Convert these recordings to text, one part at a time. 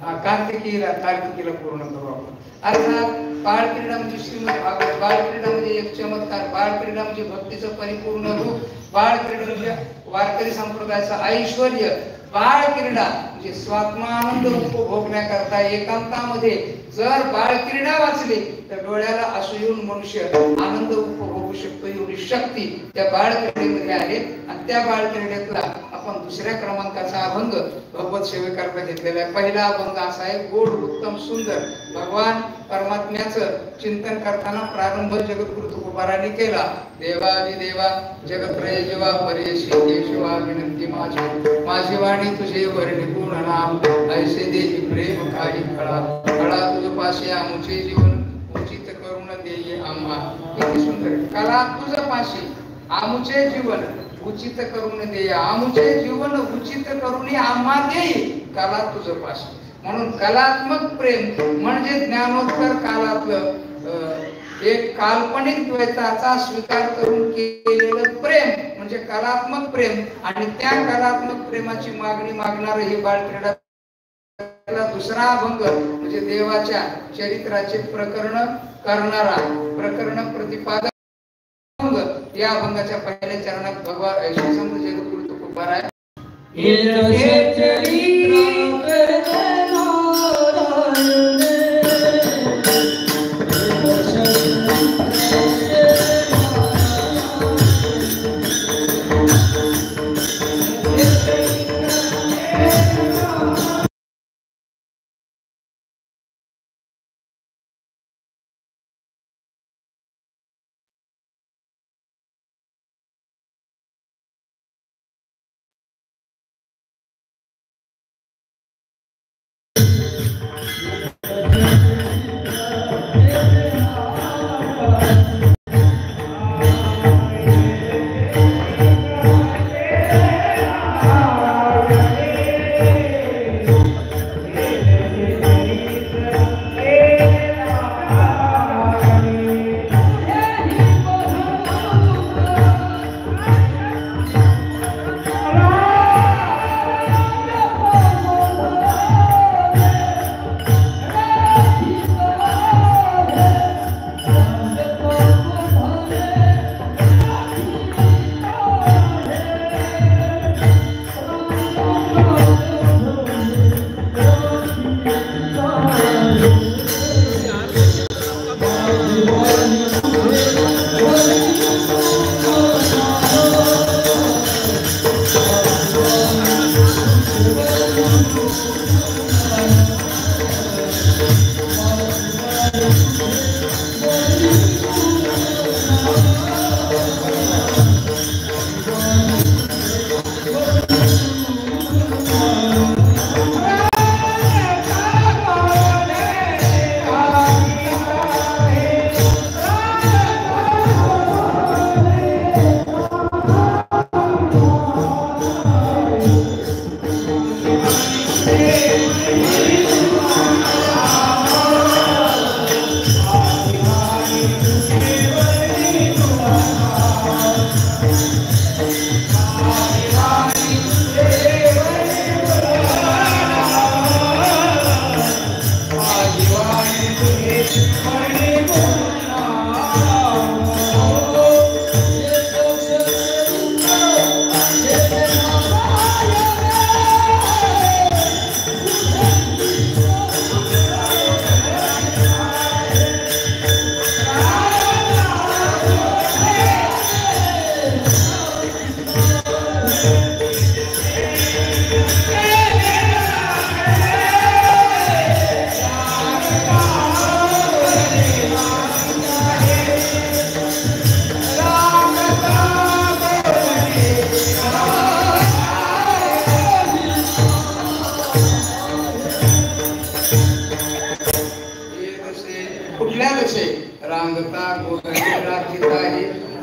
कार्तिकीला पूर्ण करू आपण. अर्थात बाळक्रीडा म्हणजे श्रीमद भागवत, बाळक्रीडा म्हणजे एक चमत्कार, बाळक्रीडा म्हणजे भक्तीचं परिपूर्ण रूप, बाळक्रीडा म्हणजे वारकरी संप्रदायाचं ऐश्वर्य, बाळक्रीडा म्हणजे स्वात्मानंद उपभोगण्याकरता एकांतामध्ये जर बाळक्रीडा वाचली तर डोळ्याला असू येऊन मनुष्य आनंद उपभोगू शकतो एवढी शक्ती त्या बाळक्रीडेमध्ये आहे. आणि त्या बाळक्रीडेतला आपण दुसऱ्या क्रमांकाचा अभंग भगवत सेवेकरता घेतलेला आहे. पहिला अभंग असा आहे, गोड उत्तम सुंदर. भगवान परमात्म्याचं चिंतन करताना प्रारंभ जगद्गुरु तुकोबारांनी केला. देवादी देवा जगत्रय जीवा परेशी केशवा विनंती माझी वाणी तुझे वर्णी गुण नाम ऐसे देही प्रेम काही कळा कळा तुझ पाशी आमुचे जीवन उचित करून देई आम्हा. किती सुंदर. कला तुझ पाशी आमुचे जीवन उचित करून देई, आमुचे जीवन उचित करून आम्हा देई कला तुझ पाशी. म्हणून कलात्मक प्रेम म्हणजे ज्ञानोत्तर कालातलं एक काल्पनिक द्वैताचा स्वीकार करून केलेलं प्रेम म्हणजे कलात्मक प्रेम. आणि त्या कलात्मक प्रेमाची मागणी मागणार हे बाळक्रीडा. दुसरा अभंग म्हणजे देवाच्या चरित्राचे प्रकरण करणारा प्रकरण प्रतिपादक अभंग. या अभंगाच्या पहिल्या चरणात भगवान श्रीसंत जगद्गुरु तुकोबाराय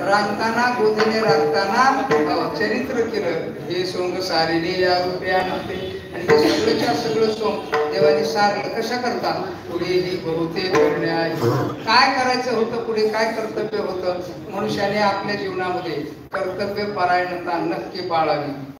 रांगताना गोदीने रांगताना चरित्र केलं हे सोंग सारीने या रूपयानते. आणि हे सगळंच्या सगळं सोंग देवाने सारलं. कशा करता? पुढे ही बहुते करणे आहे. काय करायचं होतं, पुढे काय कर्तव्य होतं. मनुष्याने आपल्या जीवनामध्ये कर्तव्य परायणता नक्की पाळावी.